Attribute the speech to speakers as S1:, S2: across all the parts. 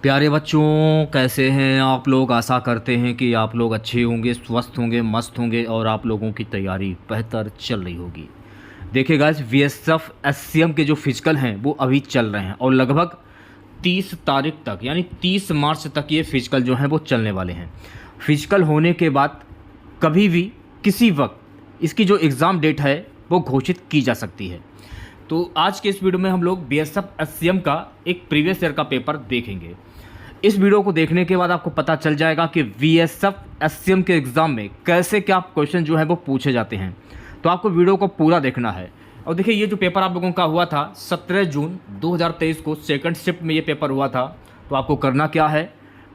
S1: प्यारे बच्चों, कैसे हैं आप लोग। आशा करते हैं कि आप लोग अच्छे होंगे, स्वस्थ होंगे, मस्त होंगे और आप लोगों की तैयारी बेहतर चल रही होगी। देखिए गाइस, बीएसएफ एससीएम के जो फिजिकल हैं वो अभी चल रहे हैं और लगभग 30 तारीख तक यानी 30 मार्च तक ये फिजिकल जो हैं वो चलने वाले हैं। फिजिकल होने के बाद कभी भी किसी वक्त इसकी जो एग्ज़ाम डेट है वो घोषित की जा सकती है। तो आज के इस वीडियो में हम लोग बीएसएफ एससीएम का एक प्रीवियस ईयर का पेपर देखेंगे। इस वीडियो को देखने के बाद आपको पता चल जाएगा कि बीएसएफ एससीएम के एग्ज़ाम में कैसे क्या क्वेश्चन जो है वो पूछे जाते हैं। तो आपको वीडियो को पूरा देखना है। और देखिए, ये जो पेपर आप लोगों का हुआ था 17 जून 2023 को सेकंड शिफ्ट में ये पेपर हुआ था। तो आपको करना क्या है,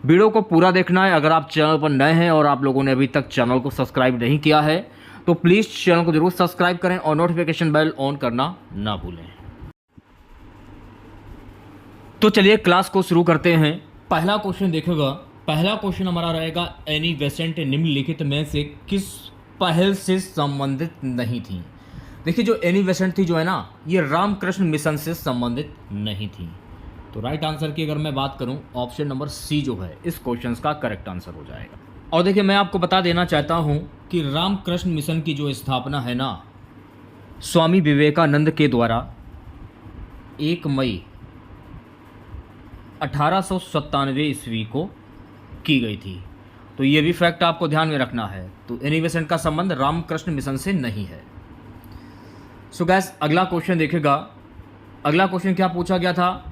S1: वीडियो को पूरा देखना है। अगर आप चैनल पर नए हैं और आप लोगों ने अभी तक चैनल को सब्सक्राइब नहीं किया है तो प्लीज़ चैनल को जरूर सब्सक्राइब करें और नोटिफिकेशन बेल ऑन करना ना भूलें। तो चलिए क्लास को शुरू करते हैं। पहला क्वेश्चन देखोगा, पहला क्वेश्चन हमारा रहेगा एनी बेसेंट निम्नलिखित में से किस पहल से संबंधित नहीं थी। देखिए, जो एनी बेसेंट थी जो है ना, ये रामकृष्ण मिशन से संबंधित नहीं थी। तो राइट आंसर की अगर मैं बात करूं, ऑप्शन नंबर सी जो है इस क्वेश्चन का करेक्ट आंसर हो जाएगा। और देखिए, मैं आपको बता देना चाहता हूं कि रामकृष्ण मिशन की जो स्थापना है ना, स्वामी विवेकानंद के द्वारा 1 मई 1897 ईस्वी को की गई थी। तो ये भी फैक्ट आपको ध्यान में रखना है। तो एनी बेसेंट का संबंध रामकृष्ण मिशन से नहीं है। सो गैस, अगला क्वेश्चन देखेगा। अगला क्वेश्चन क्या पूछा गया था,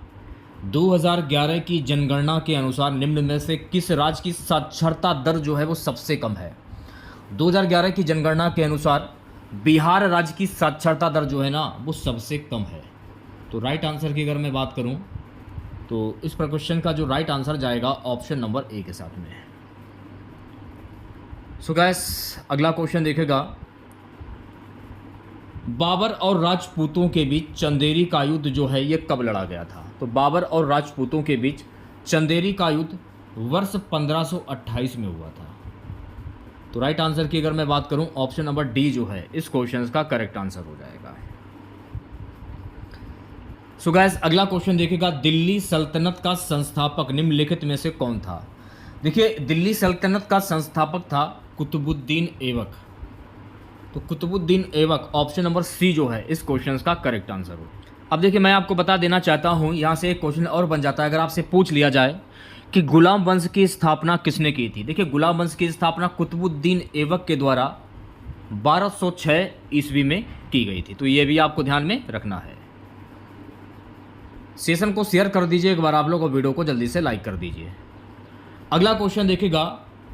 S1: 2011 की जनगणना के अनुसार निम्न में से किस राज्य की साक्षरता दर जो है वो सबसे कम है। 2011 की जनगणना के अनुसार बिहार राज्य की साक्षरता दर जो है ना वो सबसे कम है। तो राइट आंसर की अगर मैं बात करूं तो इस पर क्वेश्चन का जो राइट आंसर जाएगा ऑप्शन नंबर ए के साथ में। सो गैस, अगला क्वेश्चन देखेगा। बाबर और राजपूतों के बीच चंदेरी का युद्ध जो है ये कब लड़ा गया था। तो बाबर और राजपूतों के बीच चंदेरी का युद्ध वर्ष 1528 में हुआ था। तो राइट आंसर की अगर मैं बात करूं, ऑप्शन नंबर डी जो है इस क्वेश्चन का करेक्ट आंसर हो जाएगा। सो गाइस, अगला क्वेश्चन देखिएगा। दिल्ली सल्तनत का संस्थापक निम्नलिखित में से कौन था। देखिए, दिल्ली सल्तनत का संस्थापक था कुतुबुद्दीन ऐबक। तो Qutbuddin Aibak option number C जो है इस क्वेश्चन का करेक्ट आंसर हो। अब देखिए, मैं आपको बता देना चाहता हूँ, यहाँ से एक क्वेश्चन और बन जाता है अगर आपसे पूछ लिया जाए कि गुलाम वंश की स्थापना किसने की थी। देखिए, गुलाम वंश की स्थापना कुतुबुद्दीन ऐबक के द्वारा 1206 ईस्वी में की गई थी। तो ये भी आपको ध्यान में रखना है। सेशन को शेयर कर दीजिए एक बार आप लोग और वीडियो को जल्दी से लाइक कर दीजिए। अगला क्वेश्चन देखिएगा।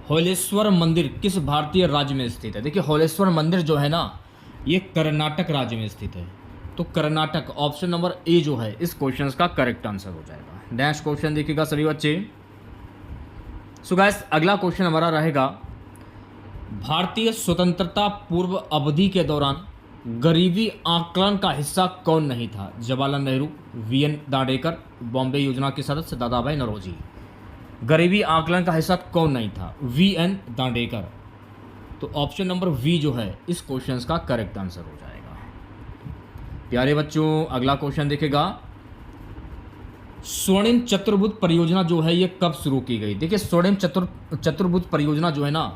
S1: होलेश्वर मंदिर किस भारतीय राज्य में स्थित है। देखिए, होलेश्वर मंदिर जो है ना ये कर्नाटक राज्य में स्थित है। तो कर्नाटक ऑप्शन नंबर ए जो है इस क्वेश्चन का करेक्ट आंसर हो जाएगा। नेक्स्ट क्वेश्चन देखिएगा सभी बच्चे। सो गाइस, अगला क्वेश्चन हमारा रहेगा। भारतीय स्वतंत्रता पूर्व अवधि के दौरान गरीबी आकलन का हिस्सा कौन नहीं था। जवाहरलाल नेहरू, वीएन दांडेकर, बॉम्बे योजना के सदस्य दादा भाई नौरोजी। गरीबी आकलन का हिस्सा कौन नहीं था, वीएन दांडेकर। तो ऑप्शन नंबर वी जो है इस क्वेश्चन का करेक्ट आंसर हो जाएगा। प्यारे बच्चों, अगला क्वेश्चन देखेगा। स्वर्णिम चतुर्भुज परियोजना जो है ये कब शुरू की गई। देखिए, स्वर्णिम चतुर्भुज परियोजना जो है ना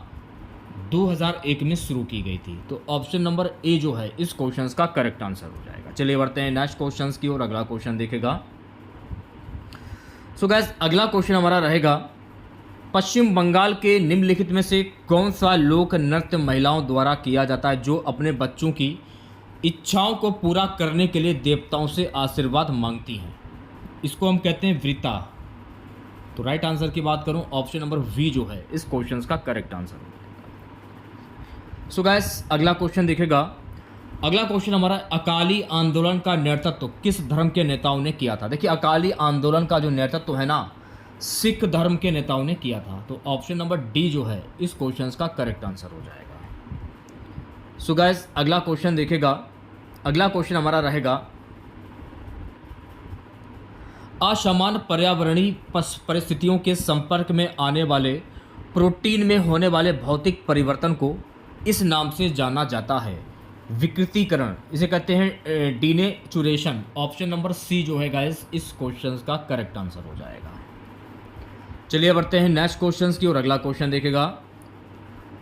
S1: 2001 में शुरू की गई थी। तो ऑप्शन नंबर ए जो है इस क्वेश्चन का करेक्ट आंसर हो जाएगा। चलिए बढ़ते हैं नेक्स्ट क्वेश्चन की और अगला क्वेश्चन देखेगा। सो गाइस, अगला क्वेश्चन हमारा रहेगा। पश्चिम बंगाल के निम्नलिखित में से कौन सा लोक नृत्य महिलाओं द्वारा किया जाता है जो अपने बच्चों की इच्छाओं को पूरा करने के लिए देवताओं से आशीर्वाद मांगती हैं। इसको हम कहते हैं वृता। तो राइट आंसर की बात करूं, ऑप्शन नंबर वी जो है इस क्वेश्चन का करेक्ट आंसर हो। सो गाइस, अगला क्वेश्चन देखेगा। अगला क्वेश्चन हमारा, अकाली आंदोलन का नेतृत्व किस धर्म के नेताओं ने किया था। देखिए, अकाली आंदोलन का जो नेतृत्व है ना सिख धर्म के नेताओं ने किया था। तो ऑप्शन नंबर डी जो है इस क्वेश्चन का करेक्ट आंसर हो जाएगा। सो गाइस, अगला क्वेश्चन देखेगा। अगला क्वेश्चन हमारा रहेगा। असमान पर्यावरणीय परिस्थितियों के संपर्क में आने वाले प्रोटीन में होने वाले भौतिक परिवर्तन को इस नाम से जाना जाता है, विकृतीकरण। इसे कहते हैं डीनेचुरेशन। ऑप्शन नंबर सी जो है गाइस इस क्वेश्चन का करेक्ट आंसर हो जाएगा। चलिए बढ़ते हैं नेक्स्ट क्वेश्चन की और अगला क्वेश्चन देखेगा।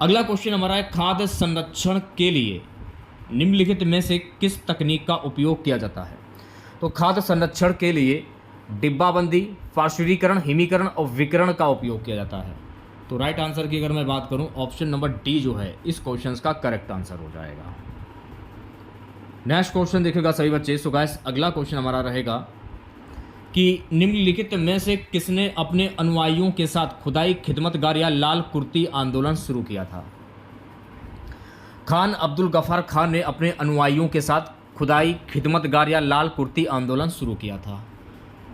S1: अगला क्वेश्चन हमारा है, खाद्य संरक्षण के लिए निम्नलिखित में से किस तकनीक का उपयोग किया जाता है। तो खाद्य संरक्षण के लिए डिब्बाबंदी, पार्श्वीकरण, हिमीकरण और विकिरण का उपयोग किया जाता है। तो राइट आंसर की अगर मैं बात करूं, ऑप्शन नंबर डी जो है इस क्वेश्चन का करेक्ट आंसर हो जाएगा। नेक्स्ट क्वेश्चन देखेगा सभी बच्चे। सो गाइस अगला क्वेश्चन हमारा रहेगा कि निम्नलिखित में से किसने अपने अनुयायियों के साथ खुदाई खिदमतगार या लाल कुर्ती आंदोलन शुरू किया था। खान अब्दुल गफ्फार खान ने अपने अनुयायियों के साथ खुदाई खिदमतगार या लाल कुर्ती आंदोलन शुरू किया था।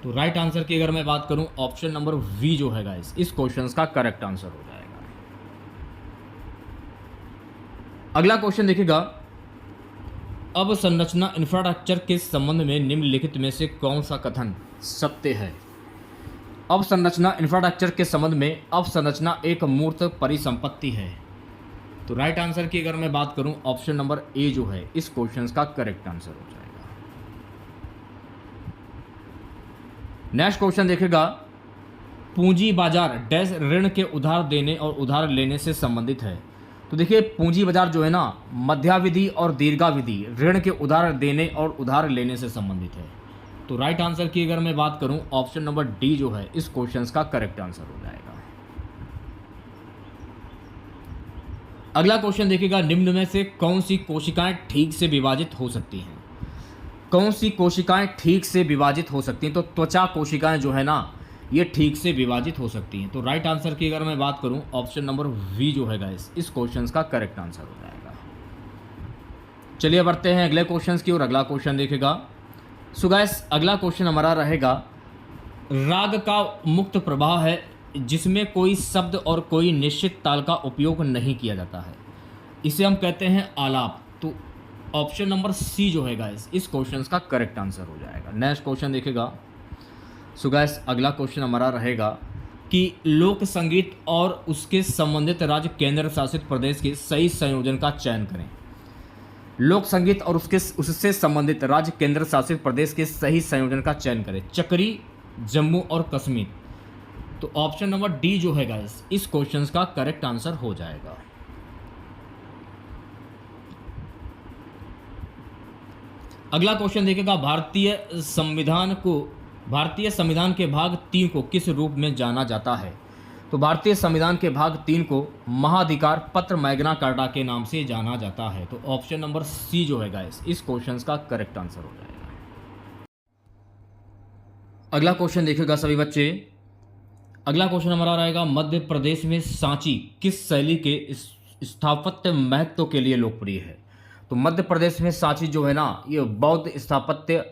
S1: तो राइट आंसर की अगर मैं बात करूं, ऑप्शन नंबर वी जो है गाइस इस क्वेश्चन का करेक्ट आंसर हो जाएगा। अगला क्वेश्चन देखिएगा, अब संरचना इंफ्रास्ट्रक्चर के संबंध में निम्नलिखित में से कौन सा कथन सत्य है। अब संरचना इंफ्रास्ट्रक्चर के संबंध में अब संरचना एक मूर्त परिसंपत्ति है। तो राइट आंसर की अगर मैं बात करूं, ऑप्शन नंबर ए जो है इस क्वेश्चन का करेक्ट आंसर हो जाएगा। नेक्स्ट क्वेश्चन देखेगा, पूंजी बाजार डैश ऋण के उधार देने और उधार लेने से संबंधित है। तो देखिए पूंजी बाजार जो है ना मध्यावधि और दीर्घावधि ऋण के उधार देने और उधार लेने से संबंधित है। तो राइट आंसर की अगर मैं बात करूं, ऑप्शन नंबर डी जो है इस क्वेश्चन का करेक्ट आंसर हो जाएगा। अगला क्वेश्चन देखिएगा, निम्न में से कौन सी कोशिकाएं ठीक से विभाजित हो सकती हैं। कौन सी कोशिकाएं ठीक से विभाजित हो सकती हैं। तो त्वचा कोशिकाएं जो है ना ये ठीक से विभाजित हो सकती हैं। तो राइट आंसर की अगर मैं बात करूं, ऑप्शन नंबर वी जो है गाइस इस क्वेश्चन का करेक्ट आंसर हो जाएगा। चलिए बढ़ते हैं अगले क्वेश्चन की और अगला क्वेश्चन देखेगा। सो गाइस अगला क्वेश्चन हमारा रहेगा, राग का मुक्त प्रवाह है जिसमें कोई शब्द और कोई निश्चित ताल का उपयोग नहीं किया जाता है, इसे हम कहते हैं आलाप। तो ऑप्शन नंबर सी जो है गाइस इस क्वेश्चन का करेक्ट आंसर हो जाएगा। नेक्स्ट क्वेश्चन देखेगा। सो गाइस अगला क्वेश्चन हमारा रहेगा कि लोक संगीत और उसके संबंधित राज्य केंद्र शासित प्रदेश के सही संयोजन का चयन करें। लोक संगीत और उससे संबंधित राज्य केंद्र शासित प्रदेश के सही संयोजन का चयन करें। चक्री, जम्मू और कश्मीर। तो ऑप्शन नंबर डी जो है गाइस इस क्वेश्चन का करेक्ट आंसर हो जाएगा। अगला क्वेश्चन देखेगा, भारतीय संविधान के भाग 3 को किस रूप में जाना जाता है। तो भारतीय संविधान के भाग 3 को महाधिकार पत्र मैग्ना कार्टा के नाम से जाना जाता है। तो ऑप्शन नंबर सी जो है गाइस इस क्वेश्चन का करेक्ट आंसर हो जाएगा। अगला क्वेश्चन देखिएगा सभी बच्चे। अगला क्वेश्चन हमारा रहेगा, मध्य प्रदेश में सांची किस शैली के स्थापत्य महत्व के लिए लोकप्रिय है। तो मध्य प्रदेश में सांची जो है ना ये बौद्ध स्थापत्य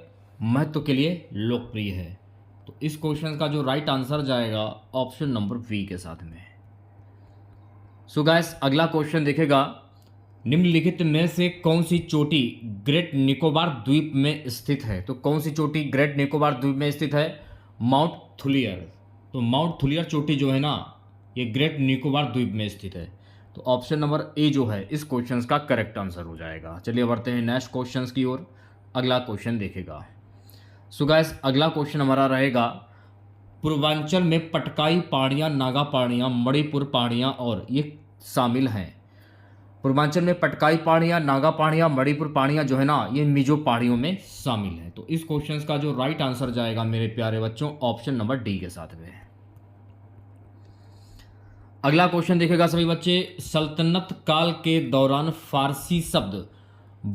S1: महत्व के लिए लोकप्रिय है। तो इस क्वेश्चन का जो राइट आंसर जाएगा ऑप्शन नंबर वी के साथ में। सो गाइस अगला क्वेश्चन देखेगा, निम्नलिखित में से कौन सी चोटी ग्रेट निकोबार द्वीप में स्थित है। तो कौन सी चोटी ग्रेट निकोबार द्वीप में स्थित है, माउंट थुलियर। तो माउंट थुलियर चोटी जो है ना ये ग्रेट निकोबार द्वीप में स्थित है। तो ऑप्शन नंबर ए जो है इस क्वेश्चन का करेक्ट आंसर हो जाएगा। चलिए बढ़ते हैं नेक्स्ट क्वेश्चन की ओर। अगला क्वेश्चन देखेगा। सो गाइस अगला क्वेश्चन हमारा रहेगा, पूर्वांचल में पटकाई पहाड़ियाँ, नागा पहाड़ियाँ, मणिपुर पहाड़ियाँ और ये शामिल हैं। पूर्वांचल में पटकाई पहाड़ियाँ, नागा पहाड़ियाँ, मणिपुर पहाड़ियाँ जो है ना ये मिजो पहाड़ियों में शामिल है। तो इस क्वेश्चन का जो राइट आंसर जाएगा मेरे प्यारे बच्चों ऑप्शन नंबर डी के साथ में। अगला क्वेश्चन देखेगा सभी बच्चे, सल्तनत काल के दौरान फारसी शब्द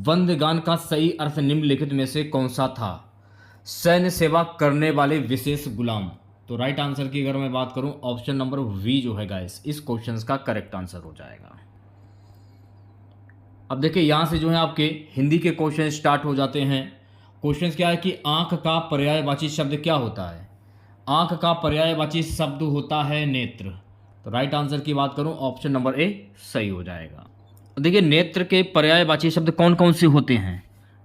S1: वंदगान का सही अर्थ निम्नलिखित में से कौन सा था। सैन्य सेवा करने वाले विशेष गुलाम। तो राइट आंसर की अगर मैं बात करूं, ऑप्शन नंबर वी जो है गाइस इस क्वेश्चन का करेक्ट आंसर हो जाएगा। अब देखिए यहां से जो है आपके हिंदी के क्वेश्चन स्टार्ट हो जाते हैं। क्वेश्चन क्या है कि आंख का पर्यायवाची शब्द क्या होता है। आंख का पर्यायवाची शब्द होता है नेत्र। तो राइट आंसर की बात करूं, ऑप्शन नंबर ए सही हो जाएगा। देखिए नेत्र के पर्यायवाची शब्द कौन कौन से होते हैं,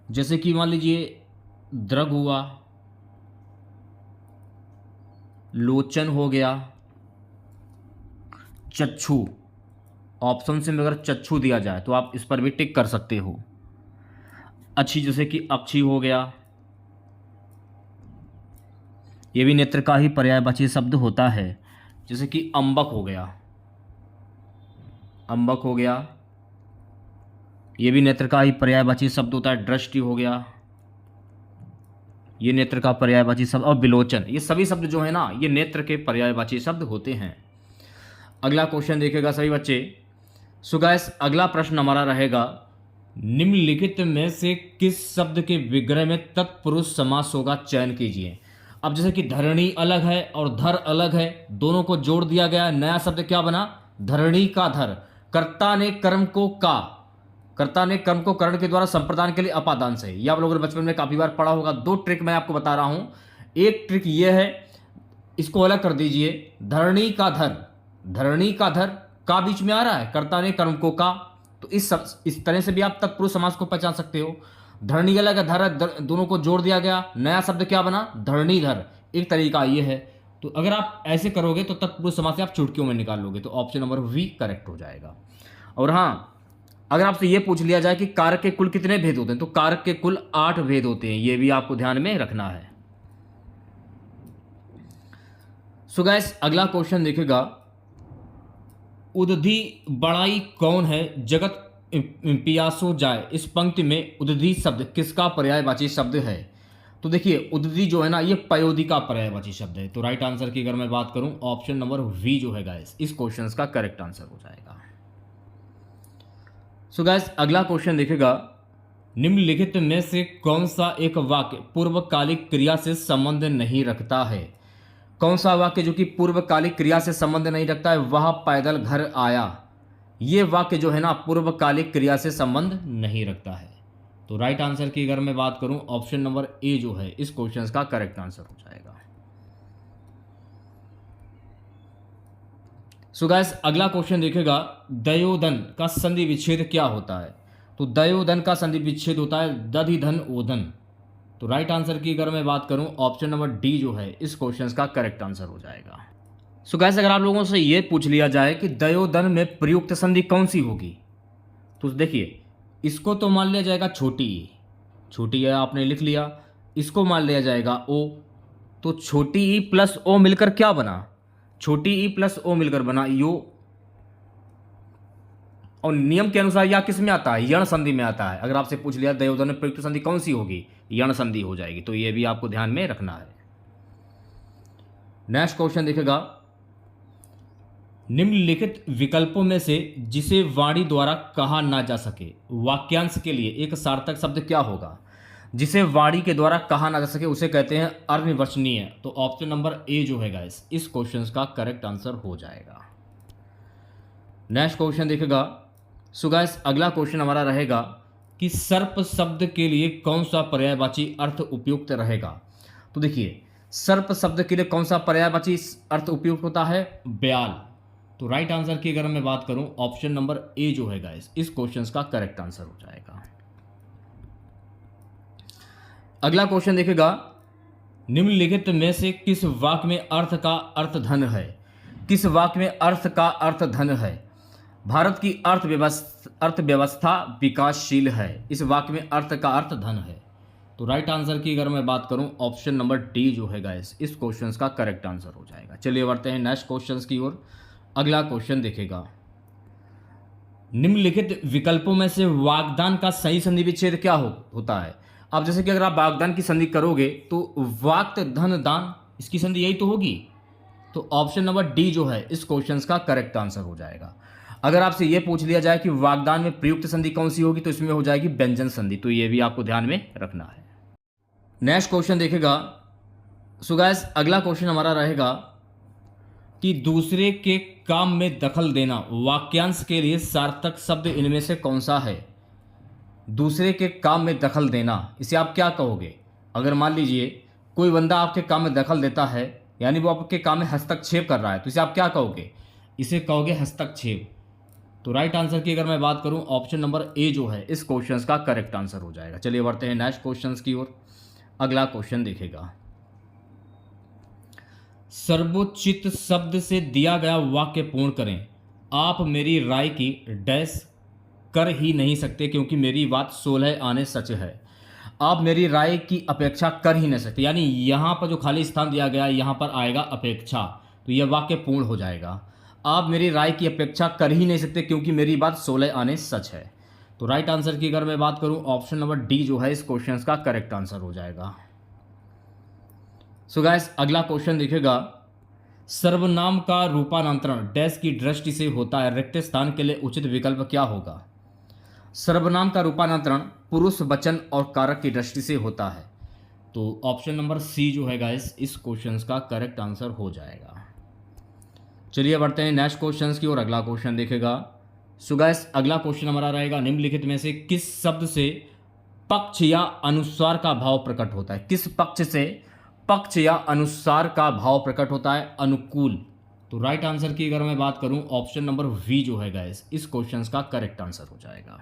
S1: जैसे कि मान लीजिए दृग हुआ, लोचन हो गया, चक्षु। ऑप्शन से में अगर चक्षु दिया जाए तो आप इस पर भी टिक कर सकते हो। अच्छी जैसे कि अक्षी हो गया, ये भी नेत्र का ही पर्यायवाची शब्द होता है। जैसे कि अम्बक हो गया, अम्बक हो गया, ये भी नेत्र का ही पर्यायवाची शब्द होता है। दृष्टि हो गया, ये नेत्र का पर्यायवाची शब्द। और विलोचन, ये सभी शब्द जो है ना, ये नेत्र के पर्यायवाची शब्द होते हैं। अगला क्वेश्चन देखिएगा सभी बच्चे। सो गाइस, अगला प्रश्न हमारा रहेगा, निम्नलिखित में से किस शब्द के विग्रह में तत्पुरुष समास होगा, चयन कीजिए। अब जैसे कि धरणी अलग है और धर अलग है, दोनों को जोड़ दिया गया, नया शब्द क्या बना, धरणी का धर। कर्ता ने कर्म को का, कर्ता ने कर्म को करण के द्वारा संप्रदान के लिए अपादान से, यह आप लोगों ने बचपन में काफी बार पढ़ा होगा। दो ट्रिक मैं आपको बता रहा हूं। एक ट्रिक यह है, इसको अलग कर दीजिए, धरणी का धर, धरणी का धर का बीच में आ रहा है, कर्ता ने कर्म को का, तो इस तरह से भी आप तत्पुरुष समास को पहचान सकते हो। धरणी अलग है, धर, दोनों को जोड़ दिया गया, नया शब्द क्या बना, धरणीधर। एक तरीका ये है। तो अगर आप ऐसे करोगे तो तत्पुरुष समास से आप चुटकियों में निकाल लोगे, तो ऑप्शन नंबर वी करेक्ट हो जाएगा। और हाँ, अगर आपसे ये पूछ लिया जाए कि कारक के कुल कितने भेद होते हैं, तो कारक के कुल 8 भेद होते हैं, ये भी आपको ध्यान में रखना है। सो गाइस, अगला क्वेश्चन देखेगा, उदधि बड़ाई कौन है, जगत पियासो जाए। इस पंक्ति में उदधि शब्द किसका पर्यायवाची शब्द है। तो देखिए, उदधि जो है ना, ये पयोधि का पर्यायवाची शब्द है। तो राइट आंसर की अगर मैं बात करूं, ऑप्शन नंबर वी जो है गाइस, इस क्वेश्चन का करेक्ट आंसर हो जाएगा। सो गाइस, अगला क्वेश्चन देखेगा, निम्नलिखित में से कौन सा एक वाक्य पूर्वकालिक क्रिया से संबंध नहीं रखता है। कौन सा वाक्य जो कि पूर्वकालिक क्रिया से संबंध नहीं रखता है, वह पैदल घर आया। ये वाक्य जो है ना, पूर्वकालिक क्रिया से संबंध नहीं रखता है। तो राइट आंसर की अगर मैं बात करूं, ऑप्शन नंबर ए जो है, इस क्वेश्चन का करेक्ट आंसर हो जाएगा। सो गाइस, अगला क्वेश्चन देखेगा, दयोदन का संधि विच्छेद क्या होता है। तो दयोदन का संधि विच्छेद होता है दधिधन ओदन। तो राइट आंसर की अगर मैं बात करूं, ऑप्शन नंबर डी जो है, इस क्वेश्चन का करेक्ट आंसर हो जाएगा। सो गाइस, अगर आप लोगों से ये पूछ लिया जाए कि दयोदन में प्रयुक्त संधि कौन सी होगी, तो देखिए, इसको तो मान लिया जाएगा छोटी ई, छोटी ई आपने लिख लिया, इसको मान लिया जाएगा ओ, तो छोटी ई प्लस ओ मिलकर क्या बना, छोटी ई प्लस ओ मिलकर बना यो। और नियम के अनुसार यह किस में आता है, यण संधि में आता है। अगर आपसे पूछ लिया दयोदन में प्रयुक्त संधि कौन सी होगी, यण संधि हो जाएगी। तो यह भी आपको ध्यान में रखना है। नेक्स्ट क्वेश्चन देखेगा, निम्नलिखित विकल्पों में से जिसे वाणी द्वारा कहा ना जा सके, वाक्यांश के लिए एक सार्थक शब्द क्या होगा। जिसे वाणी के द्वारा कहा ना जा सके उसे कहते हैं अर्धवचनीय। तो ऑप्शन नंबर ए जो है गाइस, इस क्वेश्चन का करेक्ट आंसर हो जाएगा। नेक्स्ट क्वेश्चन देखेगा, सो गाइस, अगला क्वेश्चन हमारा रहेगा कि सर्प शब्द के लिए कौन सा पर्यायवाची अर्थ उपयुक्त रहेगा। तो देखिए, सर्प शब्द के लिए कौन सा पर्यायवाची अर्थ उपयुक्त होता है, ब्याल। तो राइट आंसर की अगर मैं बात करूं, ऑप्शन नंबर ए जो है गाइस, इस क्वेश्चन का करेक्ट आंसर हो जाएगा। अगला क्वेश्चन देखेगा, निम्नलिखित में से किस वाक्य में अर्थ का अर्थ धन है। किस वाक्य में अर्थ का अर्थ धन है। भारत की अर्थव्यवस्था विकासशील है। इस वाक्य में अर्थ का अर्थ धन है। तो राइट आंसर की अगर मैं बात करूं, ऑप्शन नंबर डी जो है गाइस, इस क्वेश्चन का करेक्ट आंसर हो जाएगा। चलिए बढ़ते हैं नेक्स्ट क्वेश्चन की ओर। अगला क्वेश्चन देखेगा, निम्नलिखित विकल्पों में से वागदान का सही संधि विच्छेद क्या होता है। अब जैसे कि अगर आप वागदान की संधि करोगे तो वाक्त धन दान, इसकी संधि यही तो होगी। तो ऑप्शन नंबर डी जो है, इस क्वेश्चन का करेक्ट आंसर हो जाएगा। अगर आपसे यह पूछ लिया जाए कि वागदान में प्रयुक्त संधि कौन सी होगी, तो इसमें हो जाएगी व्यंजन संधि। तो यह भी आपको ध्यान में रखना है। नेक्स्ट क्वेश्चन देखेगा, सो गाइस, अगला क्वेश्चन हमारा रहेगा कि दूसरे के काम में दखल देना, वाक्यांश के लिए सार्थक शब्द इनमें से कौन सा है। दूसरे के काम में दखल देना, इसे आप क्या कहोगे। अगर मान लीजिए कोई बंदा आपके काम में दखल देता है, यानी वो आपके काम में हस्तक्षेप कर रहा है, तो इसे आप क्या कहोगे, इसे कहोगे हस्तक्षेप। तो राइट आंसर की अगर मैं बात करूं, ऑप्शन नंबर ए जो है, इस क्वेश्चन का करेक्ट आंसर हो जाएगा। चलिए बढ़ते हैं नेक्स्ट क्वेश्चन की ओर। अगला क्वेश्चन देखेगा, सर्वोचित शब्द से दिया गया वाक्य पूर्ण करें। आप मेरी राय की डैश कर ही नहीं सकते क्योंकि मेरी बात 16 आने सच है। आप मेरी राय की अपेक्षा कर ही नहीं सकते, यानी यहां पर जो खाली स्थान दिया गया, यहां पर आएगा अपेक्षा। तो यह वाक्य पूर्ण हो जाएगा। आप मेरी राय की अपेक्षा कर ही नहीं सकते क्योंकि मेरी बात 16 आने सच है। तो राइट आंसर की अगर मैं बात करूं, ऑप्शन नंबर डी जो है इस क्वेश्चन का करेक्ट आंसर हो जाएगा। सो गाइस अगला क्वेश्चन देखिएगा, सर्वनाम का रूपांतरण डैश की दृष्टि से होता है, रिक्त स्थान के लिए उचित विकल्प क्या होगा? सर्वनाम का रूपांतरण पुरुष वचन और कारक की दृष्टि से होता है, तो ऑप्शन नंबर सी जो है गाइस इस क्वेश्चन का करेक्ट आंसर हो जाएगा। चलिए बढ़ते हैं नेक्स्ट क्वेश्चन की ओर। अगला क्वेश्चन देखेगा। सो गाइस अगला क्वेश्चन हमारा रहेगा, निम्नलिखित में से किस शब्द से पक्ष या अनुस्वार का भाव प्रकट होता है? किस पक्ष से पक्ष या अनुस्वार का भाव प्रकट होता है? अनुकूल। तो राइट आंसर की अगर मैं बात करूं, ऑप्शन नंबर वी जो है गाइस इस क्वेश्चन का करेक्ट आंसर हो जाएगा।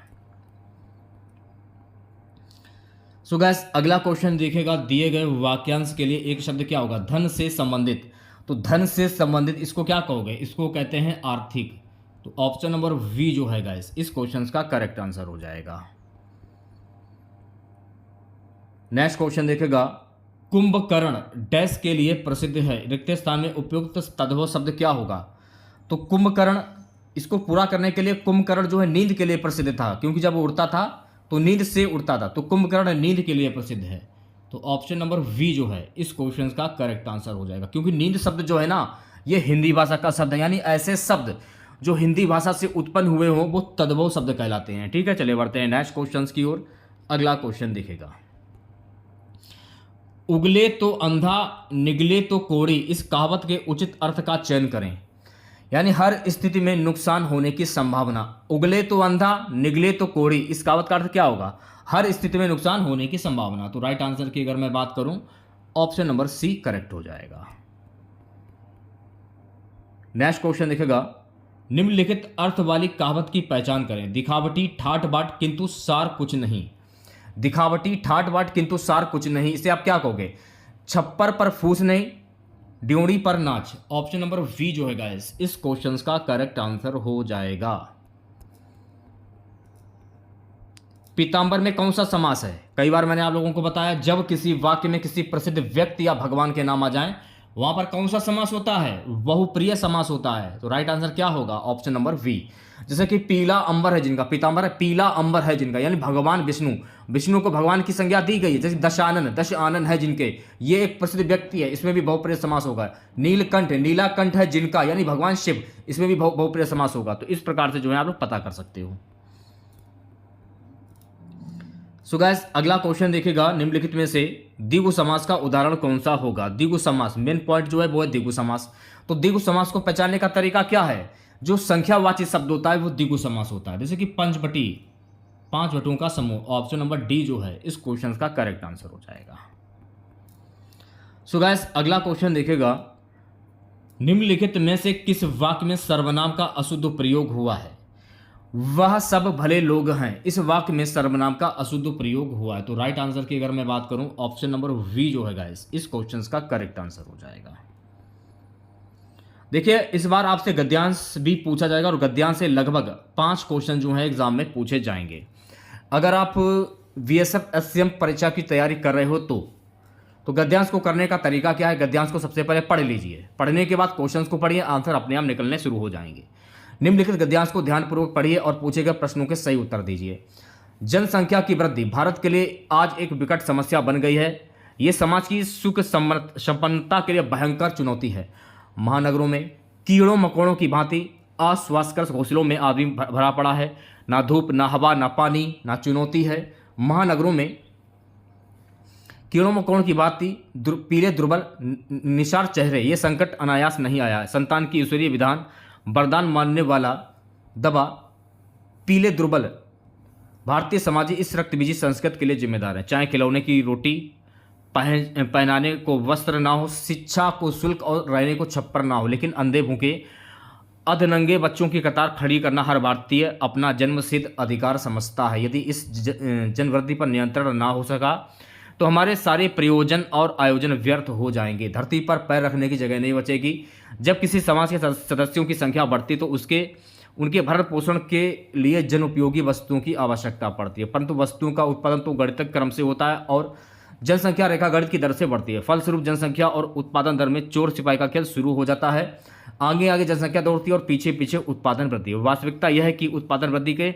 S1: सो गाइस अगला क्वेश्चन देखेगा, दिए गए वाक्यांश के लिए एक शब्द क्या होगा? धन से संबंधित। तो धन से संबंधित इसको क्या कहोगे? इसको कहते हैं आर्थिक। तो ऑप्शन नंबर वी जो है गाइस इस क्वेश्चन का करेक्ट आंसर हो जाएगा। नेक्स्ट क्वेश्चन देखेगा, कुंभकर्ण डैश के लिए प्रसिद्ध है, रिक्त स्थान में उपयुक्त तद्भव शब्द क्या होगा? तो कुंभकर्ण, इसको पूरा करने के लिए कुंभकर्ण जो है नींद के लिए प्रसिद्ध था, क्योंकि जब वो उड़ता था तो नींद से उड़ता था, तो कुंभकर्ण नींद के लिए प्रसिद्ध है। तो ऑप्शन नंबर वी जो है इस क्वेश्चन का करेक्ट आंसर हो जाएगा, क्योंकि नींद शब्द जो है ना ये हिंदी भाषा का शब्द है, यानी ऐसे शब्द जो हिंदी भाषा से उत्पन्न हुए हों वो तद्भव शब्द कहलाते हैं। ठीक है, चलिए बढ़ते हैं नेक्स्ट क्वेश्चन की ओर। अगला क्वेश्चन देखेगा, उगले तो अंधा निगले तो कोढ़ी, इस कहावत के उचित अर्थ का चयन करें। यानी हर स्थिति में नुकसान होने की संभावना। उगले तो अंधा निगले तो कोढ़ी, इस कहावत का अर्थ क्या होगा? हर स्थिति में नुकसान होने की संभावना। तो राइट आंसर की अगर मैं बात करूं, ऑप्शन नंबर सी करेक्ट हो जाएगा। नेक्स्ट क्वेश्चन देखेगा, निम्नलिखित अर्थ वाली कहावत की पहचान करें। दिखावटी ठाट बाट किंतु सार कुछ नहीं। दिखावटी ठाट बाट किंतु सार कुछ नहीं, इसे आप क्या कहोगे? छप्पर पर फूस नहीं, ड्योढ़ी पर नाच। ऑप्शन नंबर वी जो है गाइस इस क्वेश्चन का करेक्ट आंसर हो जाएगा। पीतांबर में कौन सा समास है? कई बार मैंने आप लोगों को बताया, जब किसी वाक्य में किसी प्रसिद्ध व्यक्ति या भगवान के नाम आ जाएं वहां पर कौन सा समास होता है? बहुप्रिय समास होता है। तो राइट आंसर क्या होगा? Option number B. जैसे कि पीला अंबर है जिनका, पीतांबर है, पीला अंबर है जिनका, यानी भगवान विष्णु, विष्णु को भगवान की संज्ञा दी गई है। जैसे दश आनन है जिनके, ये एक प्रसिद्ध व्यक्ति है, इसमें भी बहुप्रिय समास होगा। नीलकंठ, नीलाकंठ है जिनका, यानी भगवान शिव, इसमें भी बहुप्रिय समास होगा। तो इस प्रकार से जो है आप लोग पता कर सकते हो। सो गाइस अगला क्वेश्चन देखेगा, निम्नलिखित में से द्विगु समास का उदाहरण कौन सा होगा? द्विगु समास, मेन पॉइंट जो है वो है द्विगु समास। तो द्विगु समास को पहचानने का तरीका क्या है? जो संख्यावाची शब्द होता है वो द्विगु समास होता है। जैसे कि पंचवटी, 5 वटों का समूह। ऑप्शन नंबर डी जो है इस क्वेश्चन का करेक्ट आंसर हो जाएगा। सो गाइस अगला क्वेश्चन देखेगा, निम्नलिखित में से किस वाक्य में सर्वनाम का अशुद्ध प्रयोग हुआ है? वह सब भले लोग हैं, इस वाक्य में सर्वनाम का अशुद्ध प्रयोग हुआ है। तो राइट आंसर की अगर मैं बात करूं, ऑप्शन नंबर वी जो है गाइस इस क्वेश्चन का करेक्ट आंसर हो जाएगा। देखिए इस बार आपसे गद्यांश भी पूछा जाएगा और गद्यांश से लगभग 5 क्वेश्चन जो है एग्जाम में पूछे जाएंगे। अगर आप VSF SCM परीक्षा की तैयारी कर रहे हो तो गद्यांश को करने का तरीका क्या है? गद्यांश को सबसे पहले पढ़ लीजिए, पढ़ने के बाद क्वेश्चंस को पढ़िए, आंसर अपने आप निकलने शुरू हो जाएंगे। निम्नलिखित गद्यांश को ध्यानपूर्वक पढ़िए और पूछे गए प्रश्नों के सही उत्तर दीजिए। जनसंख्या की वृद्धि भारत के लिए आज एक विकट समस्या बन गई है। ये समाज की सुख संपन्नता के लिए भयंकर चुनौती है। महानगरों में कीड़ों मकोड़ों की भांति अस्वास्थ्यकर घोंसलों में आदमी भरा पड़ा है। ना धूप, ना हवा, ना पानी, ना चुनौती है। महानगरों में कीड़ों मकोड़ों की भांति पीले दुर्बल निशार चेहरे, ये संकट अनायास नहीं आया है। संतान की ईश्वरीय विधान वरदान मानने वाला दबा पीले दुर्बल भारतीय समाज इस रक्तबीजी संस्कृति के लिए जिम्मेदार है। चाहे खिलौने की रोटी, पहनाने को वस्त्र ना हो, शिक्षा को शुल्क और रहने को छप्पर ना हो, लेकिन अंधे भूखे अधनंगे बच्चों की कतार खड़ी करना हर भारतीय अपना जन्मसिद्ध अधिकार समझता है। यदि इस जनवृद्धि पर नियंत्रण ना हो सका तो हमारे सारे प्रयोजन और आयोजन व्यर्थ हो जाएंगे। धरती पर पैर रखने की जगह नहीं बचेगी। जब किसी समाज के सदस्यों की संख्या बढ़ती तो उनके भरण पोषण के लिए जन उपयोगी वस्तुओं की आवश्यकता पड़ती है, परंतु वस्तुओं का उत्पादन तो गणितीय क्रम से होता है और जनसंख्या रेखा गणित की दर से बढ़ती है, फलस्वरूप जनसंख्या और उत्पादन दर में चोर सिपाही का खेल शुरू हो जाता है। आगे आगे जनसंख्या दौड़ती है और पीछे पीछे उत्पादन वृद्धि है। वास्तविकता यह है कि उत्पादन वृद्धि के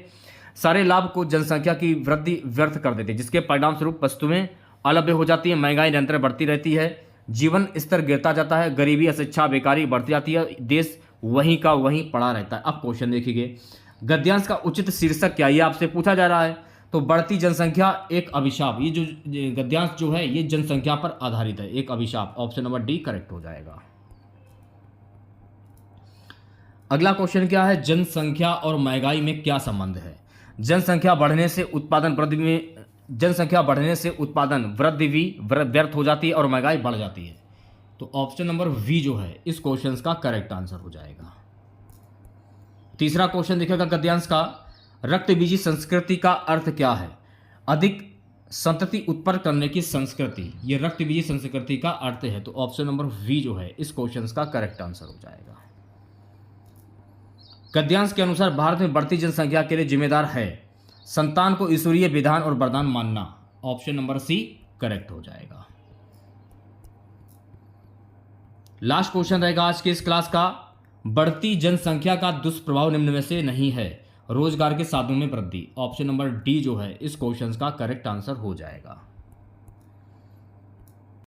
S1: सारे लाभ को जनसंख्या की वृद्धि व्यर्थ कर देती है, जिसके परिणाम स्वरूप वस्तुएं अलभ्य हो जाती है, महंगाई निरंतर बढ़ती रहती है, जीवन स्तर गिरता जाता है, गरीबी, अशिक्षा, बेकारी बढ़ती जाती है, देश वहीं का वहीं पड़ा रहता है। अब क्वेश्चन देखिए, गद्यांश का उचित शीर्षक क्या है, ये आपसे पूछा जा रहा है। तो बढ़ती जनसंख्या एक अभिशाप, ये जो गद्यांश जो है ये जनसंख्या पर आधारित है, एक अभिशाप। ऑप्शन नंबर डी करेक्ट हो जाएगा। अगला क्वेश्चन क्या है, जनसंख्या और महंगाई में क्या संबंध है। जनसंख्या बढ़ने से उत्पादन वृद्धि भी व्यर्थ हो जाती है और महंगाई बढ़ जाती है। तो ऑप्शन नंबर वी जो है इस क्वेश्चन का करेक्ट आंसर हो जाएगा। तीसरा क्वेश्चन देखिएगा गद्यांश का, रक्तबीजी संस्कृति का अर्थ क्या है। अधिक संतति उत्पन्न करने की संस्कृति, ये रक्तबीजी संस्कृति का अर्थ है। तो ऑप्शन नंबर वी जो है इस क्वेश्चन का करेक्ट आंसर हो जाएगा। गद्यांश के अनुसार भारत में बढ़ती जनसंख्या के लिए जिम्मेदार है संतान को ईश्वरीय विधान और वरदान मानना। ऑप्शन नंबर सी करेक्ट हो जाएगा। लास्ट क्वेश्चन रहेगा आज के इस क्लास का, बढ़ती जनसंख्या का दुष्प्रभाव निम्न में से नहीं है, रोजगार के साधनों में वृद्धि। ऑप्शन नंबर डी जो है इस क्वेश्चन का करेक्ट आंसर हो जाएगा।